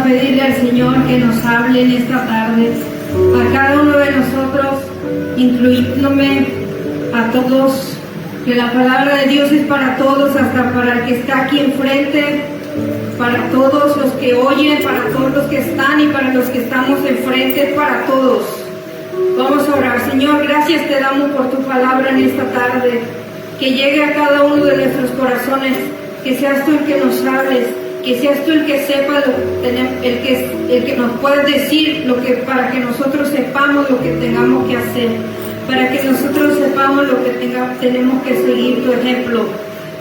a pedirle al Señor que nos hable en esta tarde, a cada uno de nosotros, incluyéndome a todos, que la palabra de Dios es para todos, hasta para el que está aquí enfrente, para todos los que oyen, para todos los que están y para los que estamos enfrente, para todos. Vamos a orar. Señor, gracias te damos por tu palabra en esta tarde, que llegue a cada uno de nuestros corazones, que seas tú el que nos hables, que seas tú el que sepa, el que nos pueda decir para que nosotros sepamos lo que tengamos que hacer, para que nosotros sepamos lo que tenemos que seguir tu ejemplo.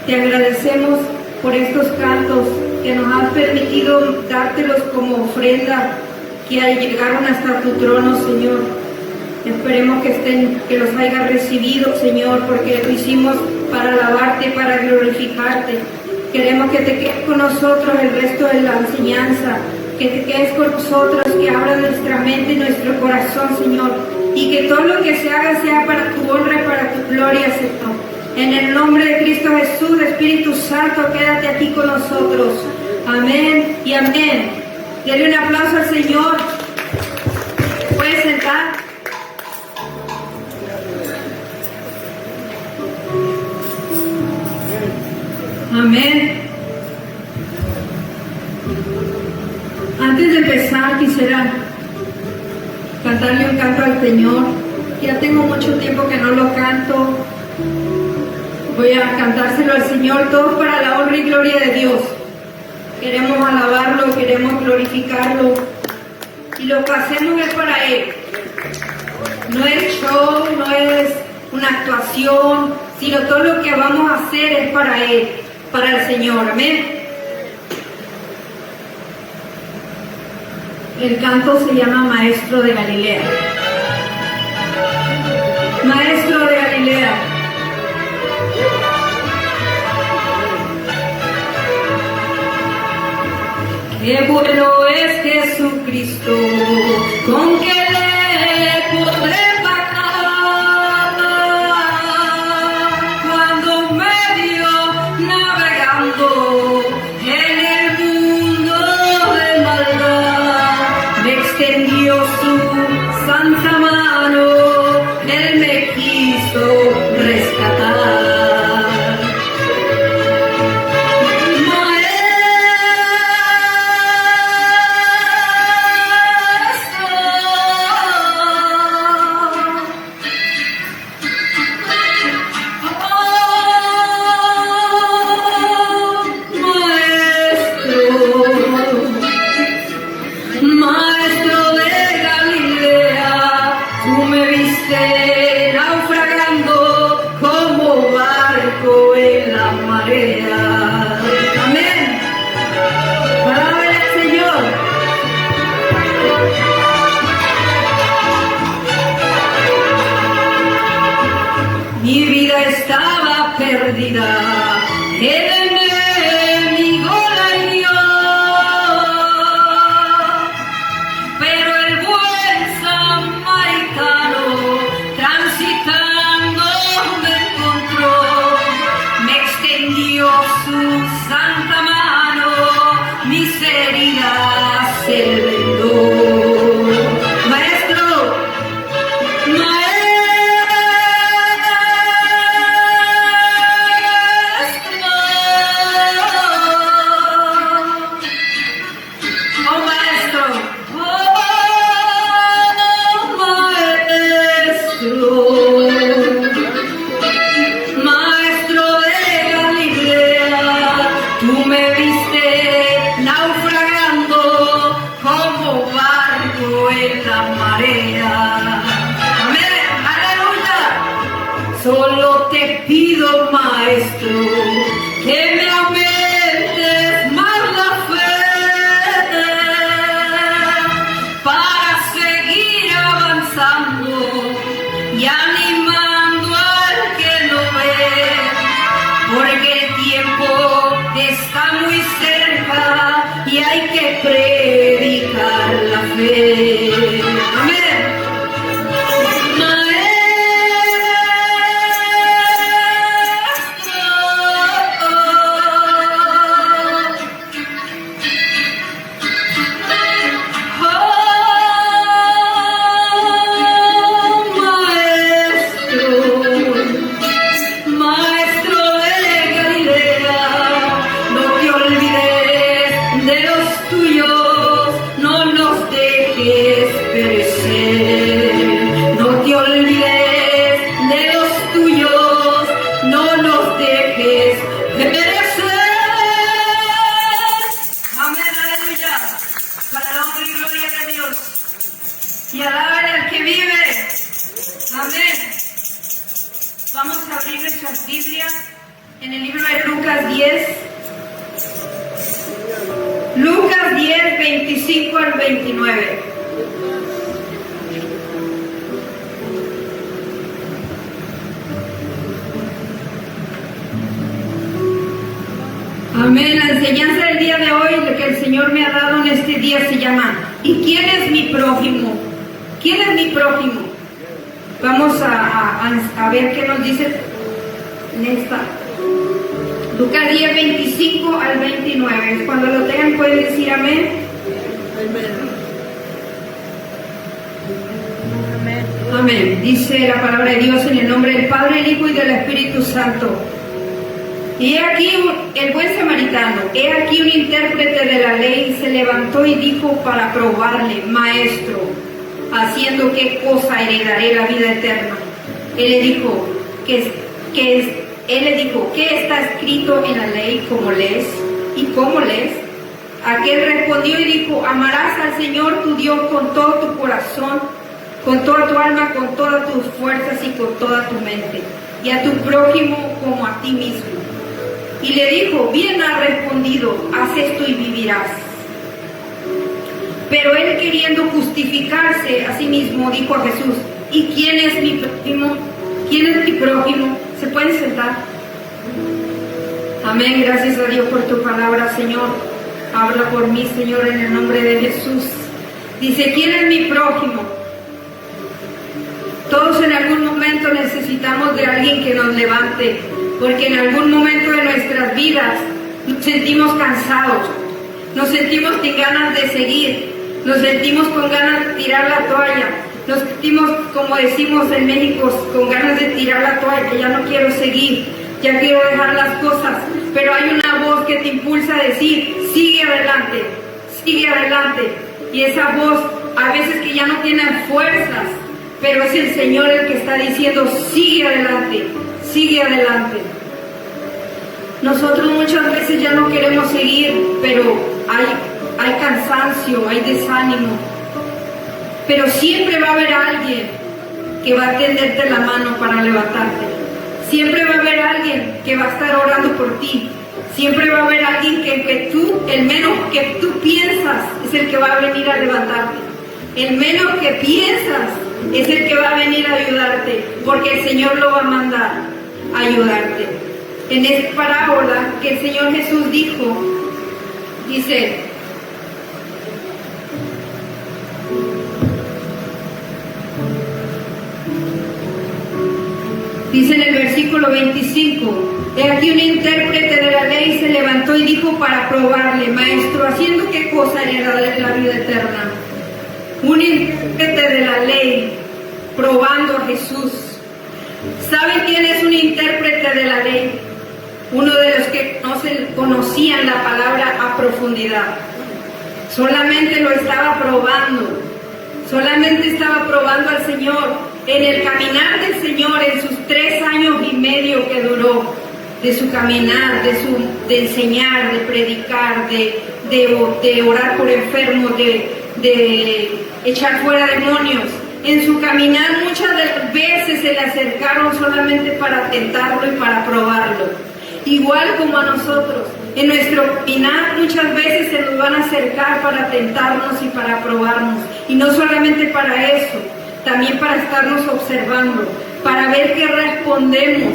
Te agradecemos por estos cantos que nos has permitido dártelos como ofrenda, que llegaron hasta tu trono, Señor. Esperemos que los hayas recibido, Señor, porque lo hicimos para alabarte, para glorificarte. Queremos que te quedes con nosotros el resto de la enseñanza, que te quedes con nosotros, que abra nuestra mente y nuestro corazón, Señor, y que todo lo que se haga sea para tu honra y para tu gloria, Señor. En el nombre de Cristo Jesús, Espíritu Santo, quédate aquí con nosotros. Amén y amén. Denle un aplauso al Señor. ¿Puedes sentar? Amén. Antes de empezar, quisiera cantarle un canto al Señor. Ya tengo mucho tiempo que no lo canto. Voy a cantárselo al Señor, todo para la honra y gloria de Dios. Queremos alabarlo, queremos glorificarlo. Y lo que hacemos es para Él. No es show, no es una actuación, sino todo lo que vamos a hacer es para Él, para el Señor. Amén. El canto se llama Maestro de Galilea. Maestro de Galilea. Qué bueno es Jesucristo, con que le podré pagar cuando medio navegando en el mundo de maldad. Me extendió su santa mano, Él me quiso rescatar. Mi vida estaba perdida, el enemigo la hirió, pero el buen samaritano transitando me encontró, me extendió su santa mano, mis heridas él vendó. Solo te pido, Maestro, que me aumentes más la fe para seguir avanzando y animando al que no ve, porque el tiempo está muy cerca y hay que predicar la fe. Amén. Maestro, Y alaben al que vive. Amén. Vamos a abrir nuestras Biblias en el libro de Lucas 10. Lucas 10, 25 al 29. Amén. La enseñanza del día de hoy, lo que el Señor me ha dado en este día se llama ¿y quién es mi prójimo? ¿Quién es mi prójimo? Vamos a ver qué nos dice en esta. Lucas 10, 25 al 29. Cuando lo tengan pueden decir amén. Amén. Amén. Dice la palabra de Dios en el nombre del Padre, el Hijo y del Espíritu Santo. Y he aquí el buen samaritano, he aquí un intérprete de la ley se levantó y dijo para probarle: Maestro, haciendo qué cosa heredaré la vida eterna. Él le dijo, ¿qué está escrito en la ley? ¿Cómo lees? ¿Y cómo lees? Aquel respondió y dijo: amarás al Señor tu Dios con todo tu corazón, con toda tu alma, con todas tus fuerzas y con toda tu mente, y a tu prójimo como a ti mismo. Y le dijo: bien has respondido, haz esto y vivirás. Pero él, queriendo justificarse a sí mismo, dijo a Jesús: ¿y quién es mi prójimo? ¿Quién es mi prójimo? ¿Se pueden sentar? Amén. Gracias a Dios por tu palabra, Señor. Habla por mí, Señor, en el nombre de Jesús. Dice: ¿quién es mi prójimo? Todos en algún momento necesitamos de alguien que nos levante, porque en algún momento de nuestras vidas nos sentimos cansados, nos sentimos sin ganas de seguir, nos sentimos con ganas de tirar la toalla, nos sentimos, como decimos en México, con ganas de tirar la toalla, ya no quiero seguir, ya quiero dejar las cosas, pero hay una voz que te impulsa a decir: sigue adelante, sigue adelante. Y esa voz a veces que ya no tiene fuerzas, pero es el Señor el que está diciendo: sigue adelante, sigue adelante. Nosotros muchas veces ya no queremos seguir, pero hay cansancio, hay desánimo. Pero siempre va a haber alguien que va a tenderte la mano para levantarte. Siempre va a haber alguien que va a estar orando por ti. Siempre va a haber alguien el menos que tú piensas es el que va a venir a levantarte. El menos que piensas es el que va a venir a ayudarte, porque el Señor lo va a mandar a ayudarte. En esta parábola que el Señor Jesús dice: en el versículo 25, he aquí un intérprete de la ley se levantó y dijo para probarle: Maestro, ¿haciendo qué cosa heredaré la vida eterna? Un intérprete de la ley probando a Jesús. ¿Saben quién es un intérprete de la ley? Uno de los que no conocían la palabra a profundidad. Solamente lo estaba probando. Solamente estaba probando al Señor en el caminar del Señor, en sus 3 años y medio que duró de su caminar, de enseñar, de predicar, de orar por enfermos, de echar fuera demonios. En su caminar muchas de las veces se le acercaron solamente para tentarlo y para probarlo. Igual como a nosotros, en nuestro caminar muchas veces se nos van a acercar para tentarnos y para probarnos. Y no solamente para eso, también para estarnos observando, para ver qué respondemos,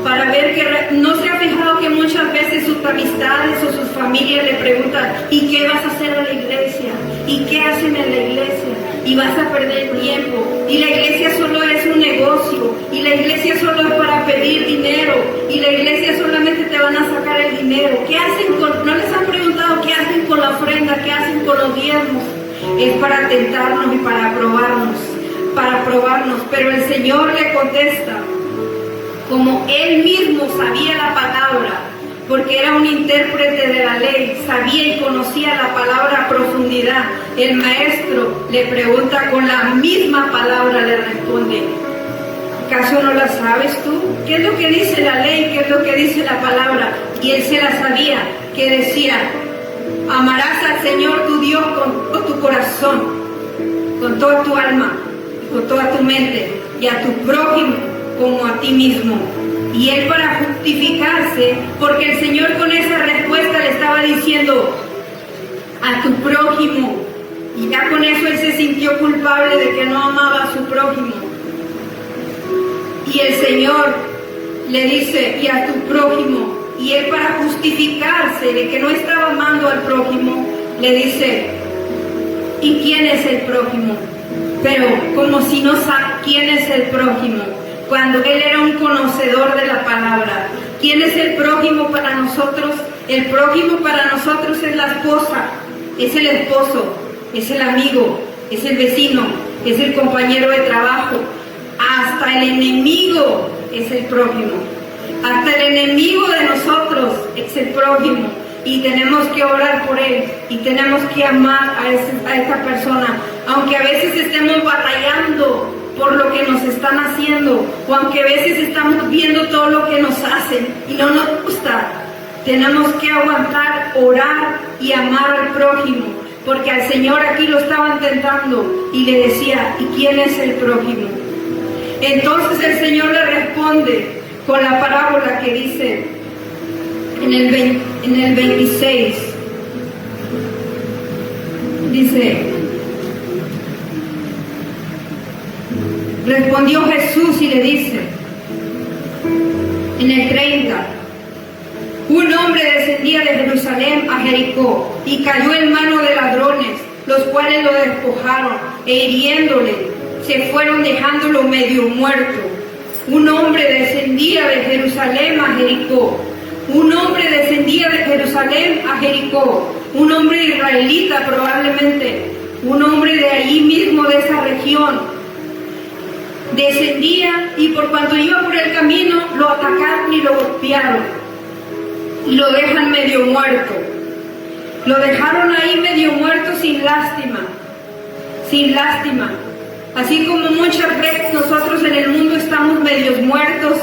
para ver que no se ha fijado que muchas veces sus amistades o sus familias le preguntan: ¿y qué vas a hacer en la iglesia? ¿Y qué hacen en la iglesia? Y vas a perder tiempo. Y la iglesia solo es un negocio. Y la iglesia solo es para pedir dinero. Y la iglesia solamente te van a sacar el dinero. ¿Qué hacen no les han preguntado qué hacen con la ofrenda? ¿Qué hacen con los diezmos? Es para tentarnos y para probarnos. Pero el Señor le contesta, como Él mismo sabía la palabra, porque era un intérprete de la ley, sabía y conocía la palabra a profundidad. El maestro le pregunta con la misma palabra, le responde: ¿acaso no la sabes tú? ¿Qué es lo que dice la ley? ¿Qué es lo que dice la palabra? Y él se la sabía, que decía: amarás al Señor tu Dios con todo tu corazón, con con toda tu alma, con toda tu mente, y a tu prójimo como a ti mismo. Y él, para justificarse, porque el Señor con esa respuesta le estaba diciendo a tu prójimo, y ya con eso él se sintió culpable de que no amaba a su prójimo. Y el Señor le dice, y a tu prójimo, y él, para justificarse de que no estaba amando al prójimo, le dice, ¿y quién es el prójimo? Pero como si no sabe quién es el prójimo, cuando él era un conocedor de la palabra. ¿Quién es el prójimo para nosotros? El prójimo para nosotros es la esposa, es el esposo, es el amigo, es el vecino, es el compañero de trabajo. Hasta el enemigo es el prójimo. Hasta el enemigo de nosotros es el prójimo. Y tenemos que orar por él, y tenemos que amar a esta persona, aunque a veces estemos batallando por lo que nos están haciendo, o aunque a veces estamos viendo todo lo que nos hacen y no nos gusta. Tenemos que aguantar, orar y amar al prójimo, porque al Señor aquí lo estaban tentando y le decía, ¿y quién es el prójimo? Entonces el Señor le responde con la parábola que dice en el 26, dice, respondió Jesús y le dice, en el 30, un hombre descendía de Jerusalén a Jericó y cayó en mano de ladrones, los cuales lo despojaron e hiriéndole, se fueron dejándolo medio muerto. Un hombre descendía de Jerusalén a Jericó. Un hombre descendía de Jerusalén a Jericó, un hombre israelita probablemente, un hombre de allí mismo, de esa región. Descendía y por cuanto iba por el camino, lo atacaron y lo golpearon. Y lo dejan medio muerto. Lo dejaron ahí medio muerto sin lástima. Sin lástima. Así como muchas veces nosotros en el mundo estamos medios muertos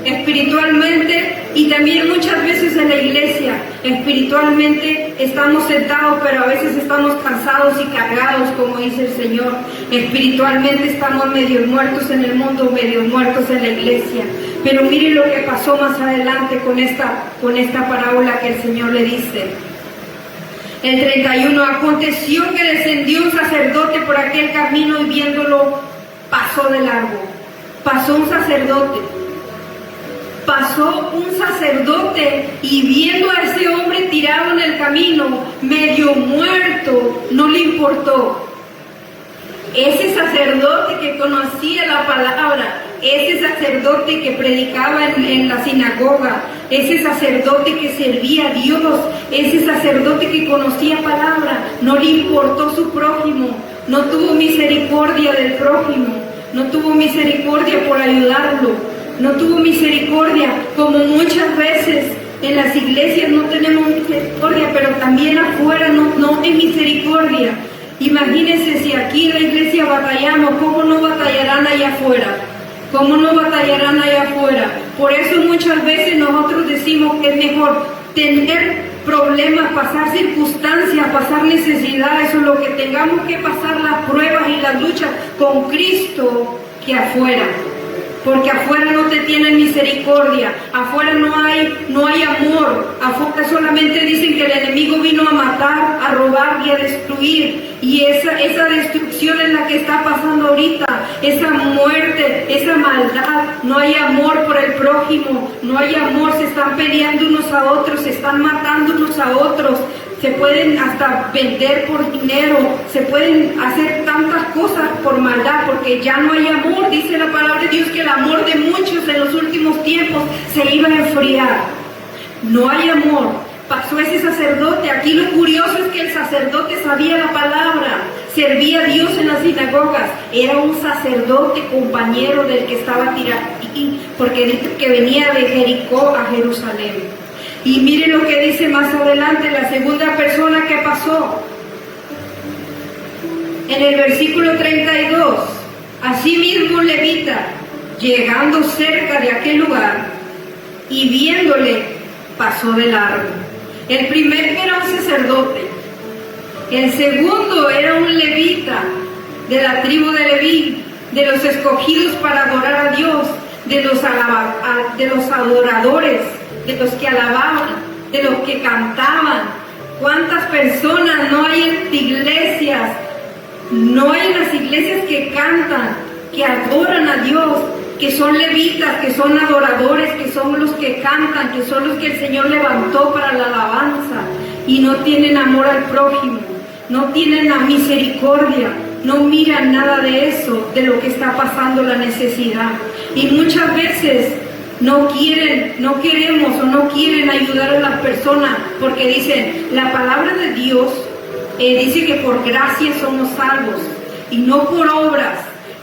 espiritualmente, y también muchas veces en la iglesia espiritualmente estamos sentados, pero a veces estamos cansados y cargados, como dice el Señor. Espiritualmente estamos medio muertos en el mundo, medio muertos en la iglesia. Pero mire lo que pasó más adelante con esta parábola que el Señor le dice. El 31, aconteció que descendió un sacerdote por aquel camino y viéndolo pasó de largo. Pasó un sacerdote y viendo a ese hombre tirado en el camino, medio muerto, no le importó. Ese sacerdote que conocía la palabra, ese sacerdote que predicaba en la sinagoga, ese sacerdote que servía a Dios, ese sacerdote que conocía palabra, no le importó su prójimo, no tuvo misericordia del prójimo, no tuvo misericordia por ayudarlo. No tuvo misericordia, como muchas veces en las iglesias no tenemos misericordia, pero también afuera no hay misericordia. Imagínense si aquí en la iglesia batallamos, ¿cómo no batallarán allá afuera? ¿Cómo no batallarán allá afuera? Por eso muchas veces nosotros decimos que es mejor tener problemas, pasar circunstancias, pasar necesidades, o lo que tengamos que pasar, las pruebas y las luchas con Cristo, que afuera. Porque afuera no te tienen misericordia, afuera no hay amor, afuera solamente dicen que el enemigo vino a matar, a robar y a destruir. Y esa destrucción es la que está pasando ahorita, esa muerte, esa maldad. No hay amor por el prójimo, no hay amor, se están peleando unos a otros, se están matando unos a otros. Se pueden hasta vender por dinero, se pueden hacer tantas cosas por maldad, porque ya no hay amor. Dice la palabra de Dios que el amor de muchos en los últimos tiempos se iba a enfriar. No hay amor. Pasó ese sacerdote. Aquí lo curioso es que el sacerdote sabía la palabra, servía a Dios en las sinagogas, era un sacerdote compañero del que estaba tirado aquí, porque dice que venía de Jericó a Jerusalén. Y mire lo que dice más adelante, la segunda persona que pasó. En el versículo 32, asimismo un levita, llegando cerca de aquel lugar y viéndole, pasó de largo. El primero era un sacerdote, el segundo era un levita, de la tribu de Leví, de los escogidos para adorar a Dios, de los adoradores, de los que alababan, de los que cantaban. ¿Cuántas personas no hay en iglesias? No hay en las iglesias que cantan, que adoran a Dios, que son levitas, que son adoradores, que son los que cantan, que son los que el Señor levantó para la alabanza, y no tienen amor al prójimo, no tienen la misericordia, no miran nada de eso, de lo que está pasando, la necesidad. Y muchas veces no queremos o no quieren ayudar a las personas, porque dicen, la palabra de Dios dice que por gracia somos salvos y no por obras.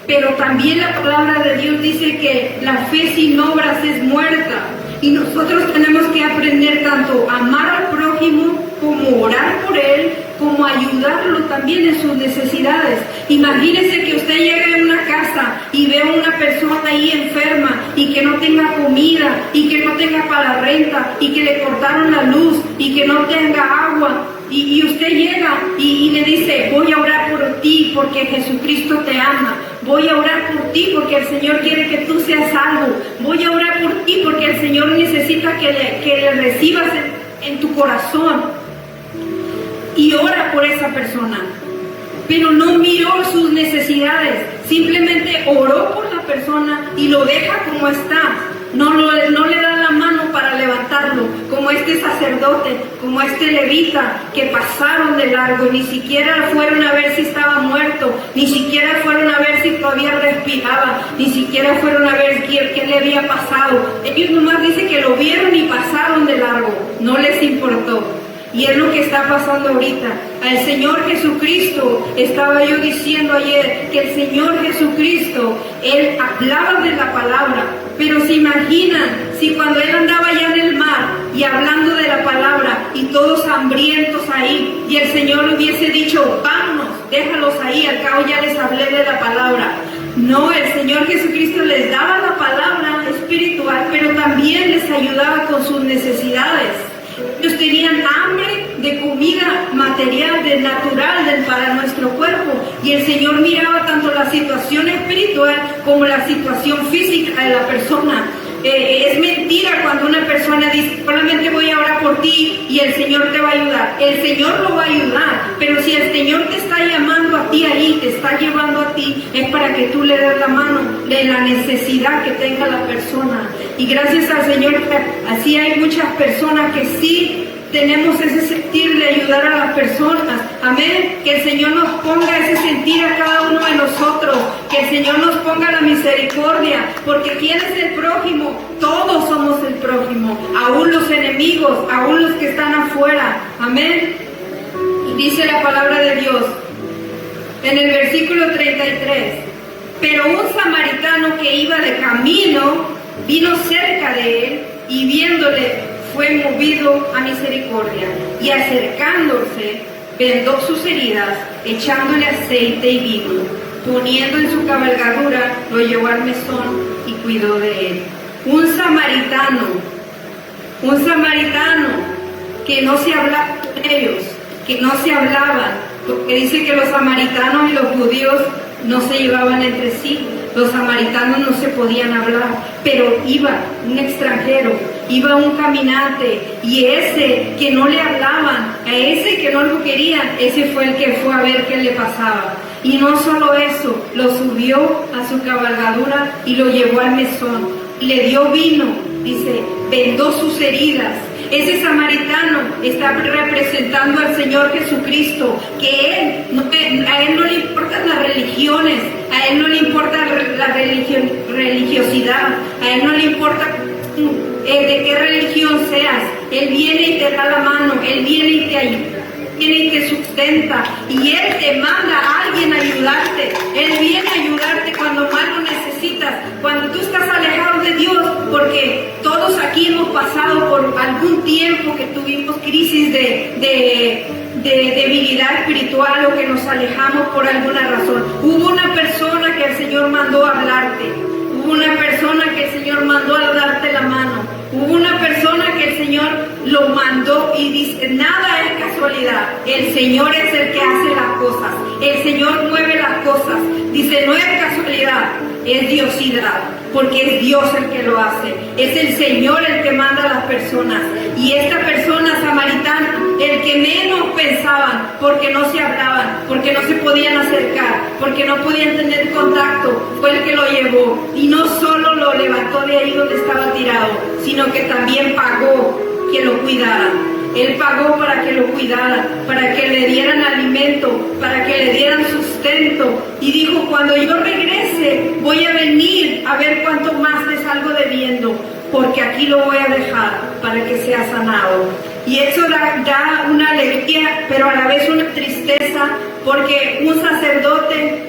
Pero también la palabra de Dios dice que la fe sin obras es muerta. Y nosotros tenemos que aprender tanto a amar al prójimo, como orar por él, como ayudarlo también en sus necesidades. Imagínese que usted llega a una casa y ve a una persona ahí enferma y que no tenga comida y que no tenga para la renta y que le cortaron la luz y que no tenga agua. Y usted llega y le dice, voy a orar por ti porque Jesucristo te ama. Voy a orar por ti porque el Señor quiere que tú seas salvo. Voy a orar por ti porque el Señor necesita que le recibas en tu corazón. Y ora por esa persona. Pero no miró sus necesidades. Simplemente oró por la persona y lo deja como está. No le da la mano para levantarlo, como este sacerdote, como este levita, que pasaron de largo, ni siquiera fueron a ver si estaba muerto, ni siquiera fueron a ver si todavía respiraba, ni siquiera fueron a ver qué le había pasado. Ellos nomás dicen que lo vieron y pasaron de largo, no les importó. Y es lo que está pasando ahorita. Al Señor Jesucristo, estaba yo diciendo ayer, que el Señor Jesucristo, Él hablaba de la palabra, pero se imaginan si cuando Él andaba allá en el mar y hablando de la palabra y todos hambrientos ahí, y el Señor le hubiese dicho, vámonos, déjalos ahí, al cabo ya les hablé de la palabra. No, el Señor Jesucristo les daba la palabra espiritual, pero también les ayudaba con sus necesidades. Ellos tenían hambre de comida material, de natural, para nuestro cuerpo. Y el Señor miraba tanto la situación espiritual como la situación física de la persona. Es mentira cuando una persona dice, solamente voy a orar por ti y el Señor te va a ayudar. El Señor lo va a ayudar, pero si el Señor te está llamando a ti ahí, te está llevando a ti, es para que tú le des la mano de la necesidad que tenga la persona. Y gracias al Señor, así hay muchas personas que sí tenemos ese sentir de ayudar a las personas. Amén. Que el Señor nos ponga ese sentir a cada uno de nosotros. Que el Señor nos ponga la misericordia. Porque ¿quién es el prójimo? Todos somos el prójimo. Aún los enemigos, aún los que están afuera. Amén. Y dice la palabra de Dios en el versículo 33. Pero un samaritano que iba de camino vino cerca de él y viéndole fue movido a misericordia, y acercándose vendó sus heridas, echándole aceite y vino, poniendo en su cabalgadura, lo llevó al mesón y cuidó de él. Un samaritano que no se hablaba con ellos, que no se hablaban, porque dice que los samaritanos y los judíos no se llevaban entre sí. Los samaritanos no se podían hablar, pero iba un extranjero, iba un caminante, y ese que no le hablaban, a ese que no lo querían, ese fue el que fue a ver qué le pasaba. Y no solo eso, lo subió a su cabalgadura y lo llevó al mesón, le dio vino, dice, vendó sus heridas. Ese samaritano está representando al Señor Jesucristo, que a Él no le importan las religiones, a Él no le importa la religiosidad, a Él no le importa de qué religión seas. Él viene y te da la mano, Él viene y te ayuda, viene y te sustenta, y Él te manda a alguien a ayudarte. Él viene a ayudarte cuando más lo necesitas, cuando tú estás alejado de Dios, porque todos aquí hemos pasado por algún tiempo que tuvimos crisis de debilidad espiritual, o que nos alejamos por alguna razón. Hubo una persona que el Señor mandó a hablarte, hubo una persona que el Señor mandó a darte la mano, hubo una persona que el Señor lo mandó, y dice, nada es casualidad. El Señor es el que hace las cosas, el Señor mueve las cosas. no es casualidad, es diosidad, porque es Dios el que lo hace, es el Señor el que manda a las personas. Y esta persona samaritana, el que menos pensaban, porque no se hablaban, porque no se podían acercar, porque no podían tener contacto, fue el que lo llevó. Y no solo lo levantó de ahí donde estaba tirado, sino que también pagó que lo cuidaran. Él pagó para que lo cuidaran, para que le dieran alimento, para que le dieran sustento. Y dijo, cuando yo regrese, voy a venir a ver cuánto más le salgo debiendo, porque aquí lo voy a dejar para que sea sanado. Y eso da una alegría, pero a la vez una tristeza, porque un sacerdote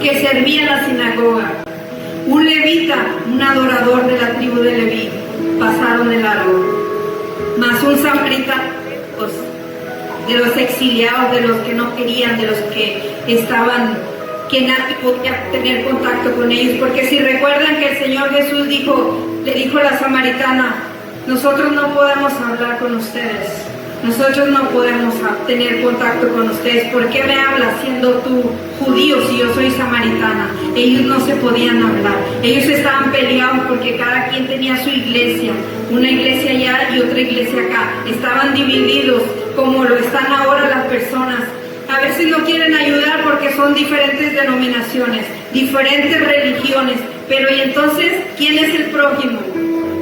que servía en la sinagoga, un levita, un adorador de la tribu de Leví, pasaron de largo. Más un samaritano, de los exiliados, de los que no querían, de los que estaban, que nadie podía tener contacto con ellos. Porque si recuerdan que el Señor Jesús le dijo a la samaritana, nosotros no podemos hablar con ustedes, nosotros no podemos tener contacto con ustedes. ¿Por qué me hablas siendo tú judío si yo soy samaritana? Ellos no se podían hablar, ellos estaban peleados porque cada quien tenía su iglesia, una iglesia allá y otra iglesia acá. Estaban divididos como lo están ahora las personas. A veces no quieren ayudar porque son diferentes denominaciones, diferentes religiones. Pero ¿y entonces quién es el prójimo?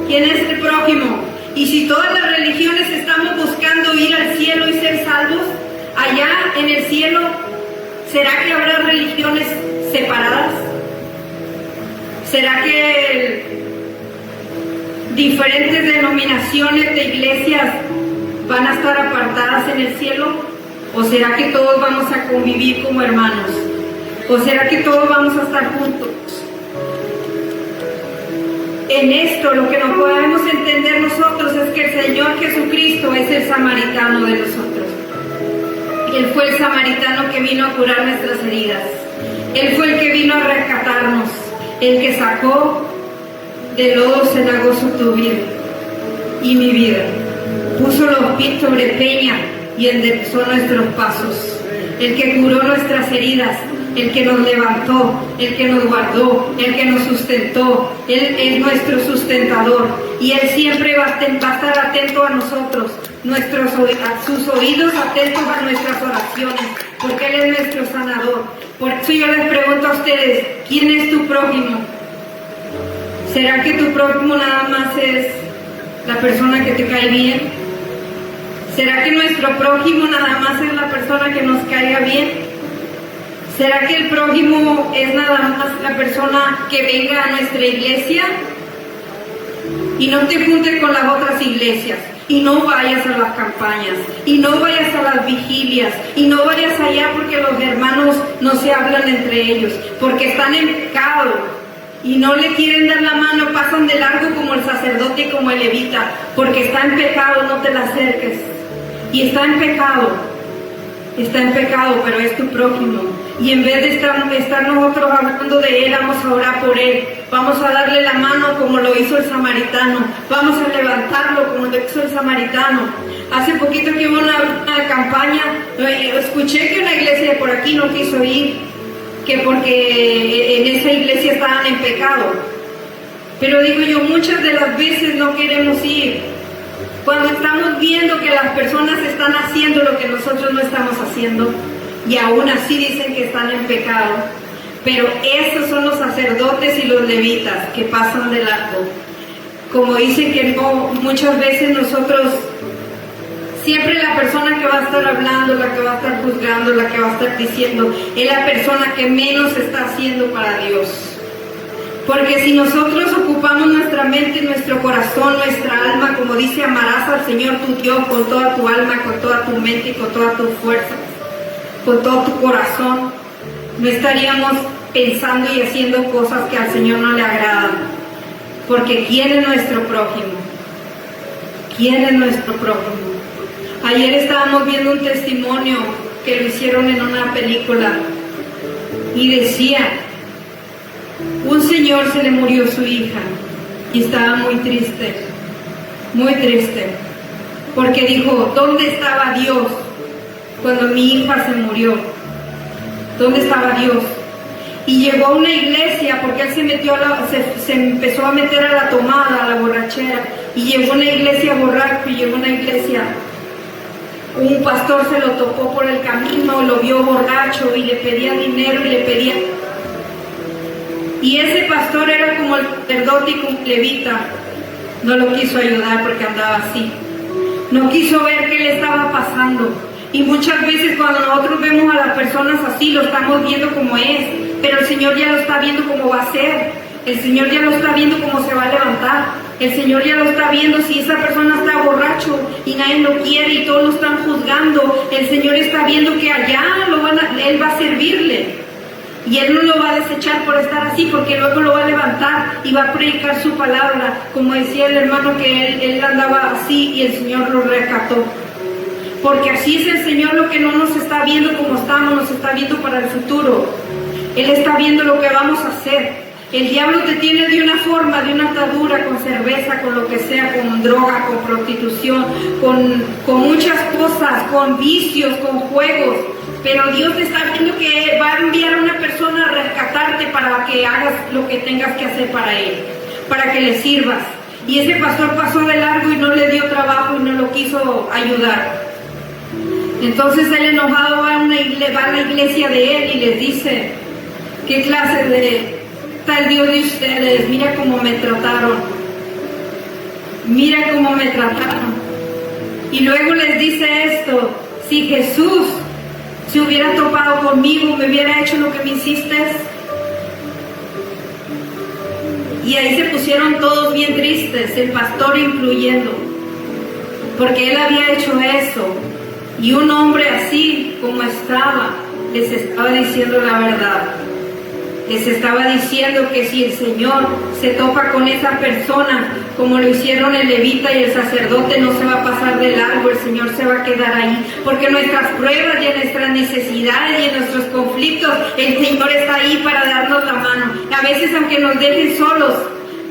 ¿Quién es el prójimo? Y si todas las religiones estamos buscando ir al cielo y ser salvos, allá en el cielo, ¿será que habrá religiones separadas? ¿Será que diferentes denominaciones de iglesias van a estar apartadas en el cielo? ¿O será que todos vamos a convivir como hermanos? ¿O será que todos vamos a estar juntos? En esto lo que no podemos entender nosotros es que el Señor Jesucristo es el samaritano de nosotros. Él fue el samaritano que vino a curar nuestras heridas. Él fue el que vino a rescatarnos, el que sacó de lodo cenagoso tu vida y mi vida. Puso los pies sobre peña y enderezó nuestros pasos. El que curó nuestras heridas, el que nos levantó, el que nos guardó, el que nos sustentó. Él es nuestro sustentador y Él siempre va a estar atento a nosotros, sus oídos atentos a nuestras oraciones, porque Él es nuestro sanador. Por eso yo les pregunto a ustedes, ¿quién es tu prójimo? ¿Será que tu prójimo nada más es la persona que te cae bien? ¿Será que nuestro prójimo nada más es la persona que nos caiga bien? ¿Será que el prójimo es nada más la persona que venga a nuestra iglesia? Y no te juntes con las otras iglesias, y no vayas a las campañas, y no vayas a las vigilias, y no vayas allá porque los hermanos no se hablan entre ellos, porque están en pecado, y no le quieren dar la mano, pasan de largo como el sacerdote y como el levita, porque está en pecado, no te la acerques. Y está en pecado, pero es tu prójimo. Y en vez de estar nosotros hablando de Él, vamos a orar por Él. Vamos a darle la mano como lo hizo el samaritano. Vamos a levantarlo como lo hizo el samaritano. Hace poquito que hubo una campaña, escuché que una iglesia de por aquí no quiso ir, que porque en esa iglesia estaban en pecado. Pero digo yo, muchas de las veces no queremos ir. Cuando estamos viendo que las personas están haciendo lo que nosotros no estamos haciendo, y aún así dicen que están en pecado. Pero esos son los sacerdotes y los levitas que pasan de largo. Como dicen que no, muchas veces nosotros, siempre la persona que va a estar hablando, la que va a estar juzgando, la que va a estar diciendo, es la persona que menos está haciendo para Dios. Porque si nosotros ocupamos nuestra mente, nuestro corazón, nuestra alma, como dice, amarás al Señor tu Dios con toda tu alma, con toda tu mente y con toda tu fuerza, con todo tu corazón, no estaríamos pensando y haciendo cosas que al Señor no le agradan. Porque ¿quién es nuestro prójimo? ¿Quién es nuestro prójimo? Ayer estábamos viendo un testimonio que lo hicieron en una película y decía, un señor se le murió su hija y estaba muy triste, porque dijo, ¿dónde estaba Dios cuando mi hija se murió? ¿Dónde estaba Dios? y llegó a una iglesia porque él se empezó a meter a la tomada, a la borrachera, y llegó a una iglesia borracho, y llegó a una iglesia. Un pastor se lo topó por el camino, lo vio borracho y le pedía dinero y le pedía. Y ese pastor era como el sacerdote y como levita. No lo quiso ayudar porque andaba así. No quiso ver qué le estaba pasando. Y muchas veces cuando nosotros vemos a las personas así, lo estamos viendo como es, pero el Señor ya lo está viendo como va a ser. El Señor ya lo está viendo cómo se va a levantar. El Señor ya lo está viendo si esa persona está borracho y nadie lo quiere y todos lo están juzgando. El Señor está viendo que allá Él va a servirle. Y Él no lo va a desechar por estar así, porque luego lo va a levantar y va a predicar su palabra. Como decía el hermano que él andaba así y el Señor lo rescató. Porque así es el Señor, lo que no nos está viendo como estamos, nos está viendo para el futuro. Él está viendo lo que vamos a hacer. El diablo te tiene de una forma, de una atadura, con cerveza, con lo que sea, con droga, con prostitución, con muchas cosas, con vicios, con juegos. Pero Dios te está viendo que va a enviar a una persona a rescatarte para que hagas lo que tengas que hacer para Él, para que le sirvas. Y ese pastor pasó de largo y no le dio trabajo y no lo quiso ayudar. Entonces él enojado va a la iglesia de él y les dice: ¿qué clase de tal Dios de ustedes? Mira cómo me trataron. Mira cómo me trataron. Y luego les dice esto: si Jesús se hubiera topado conmigo, me hubiera hecho lo que me hiciste. Y ahí se pusieron todos bien tristes, el pastor incluyendo, porque él había hecho eso. Y un hombre así como estaba, les estaba diciendo la verdad. Les estaba diciendo que si el Señor se topa con esa persona, como lo hicieron el levita y el sacerdote, no se va a pasar de largo, el Señor se va a quedar ahí. Porque en nuestras pruebas y en nuestras necesidades y en nuestros conflictos, el Señor está ahí para darnos la mano. A veces, aunque nos dejen solos,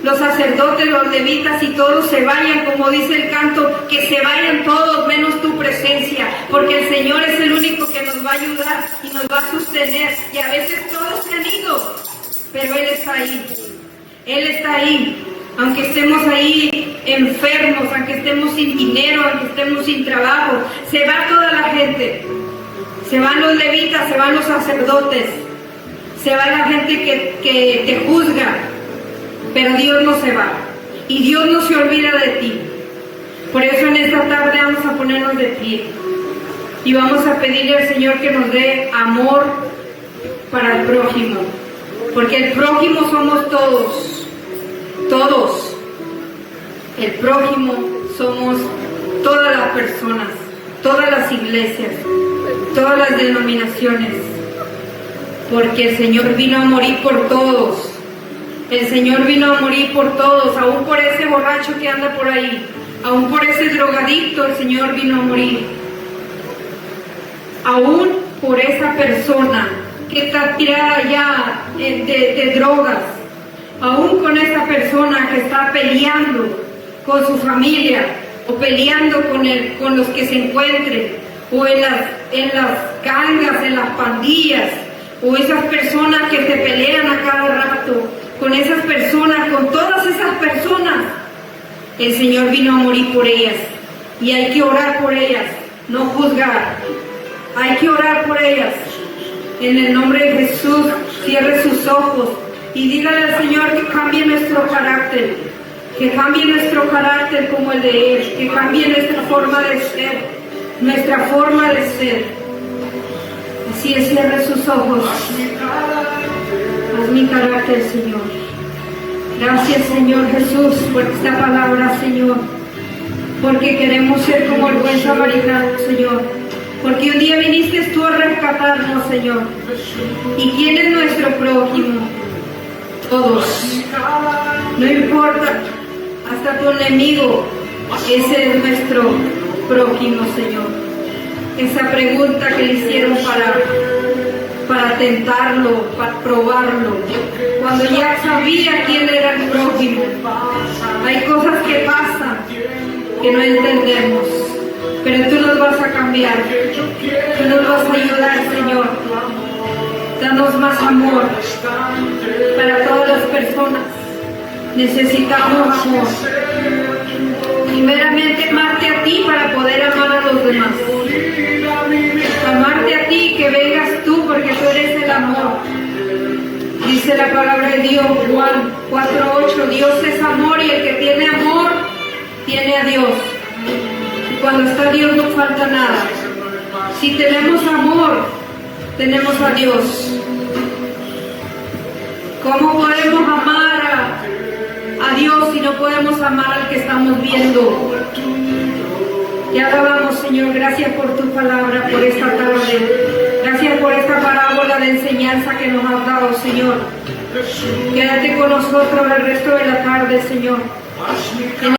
los sacerdotes, los levitas y todos se vayan, como dice el canto, que se vayan todos menos tu presencia, porque el Señor es el único que nos va a ayudar y nos va a sostener. Y a veces todos se han ido, pero Él está ahí. Él está ahí. Aunque estemos ahí enfermos, aunque estemos sin dinero, aunque estemos sin trabajo, se va toda la gente. Se van los levitas, se van los sacerdotes, se va la gente que te juzga. Pero Dios no se va y Dios no se olvida de ti. Por eso en esta tarde vamos a ponernos de pie y vamos a pedirle al Señor que nos dé amor para el prójimo, porque el prójimo somos todos, todos. El prójimo somos todas las personas, todas las iglesias, todas las denominaciones, porque el Señor vino a morir por todos. El Señor vino a morir por todos, aún por ese borracho que anda por ahí, aún por ese drogadicto, el Señor vino a morir. Aún por esa persona que está tirada ya de drogas, aún con esa persona que está peleando con su familia, o peleando con los que se encuentren, o en las gangas, en las pandillas, o esas personas que se pelean a cada rato. Con esas personas, con todas esas personas, el Señor vino a morir por ellas. Y hay que orar por ellas, no juzgar. Hay que orar por ellas. En el nombre de Jesús, cierre sus ojos y dígale al Señor que cambie nuestro carácter. Que cambie nuestro carácter como el de Él. Que cambie nuestra forma de ser. Nuestra forma de ser. Así es, cierre sus ojos. Haz mi carácter, Señor. Gracias, Señor Jesús, por esta palabra, Señor. Porque queremos ser como el buen samaritano, Señor. Porque un día viniste tú a rescatarnos, Señor. ¿Y quién es nuestro prójimo? Todos. No importa, hasta tu enemigo. Ese es nuestro prójimo, Señor. Esa pregunta que le hicieron para tentarlo, para probarlo, cuando ya sabía quién era el prójimo. Hay cosas que pasan que no entendemos, pero tú nos vas a cambiar, tú nos vas a ayudar, Señor, dándonos Danos más amor para todas las personas. Necesitamos amor. Primeramente amarte a ti para poder amar a los demás. Amarte a ti, que vengas tú porque tú eres el amor. Dice la palabra de Dios, Juan 4:8, Dios es amor y el que tiene amor tiene a Dios. Y cuando está Dios no falta nada. Si tenemos amor, tenemos a Dios. ¿Cómo podemos amar a Dios si no podemos amar al que estamos viendo? Te alabamos, Señor. Gracias por tu palabra, por esta tarde. Gracias por esta parábola de enseñanza que nos has dado, Señor. Quédate con nosotros el resto de la tarde, Señor.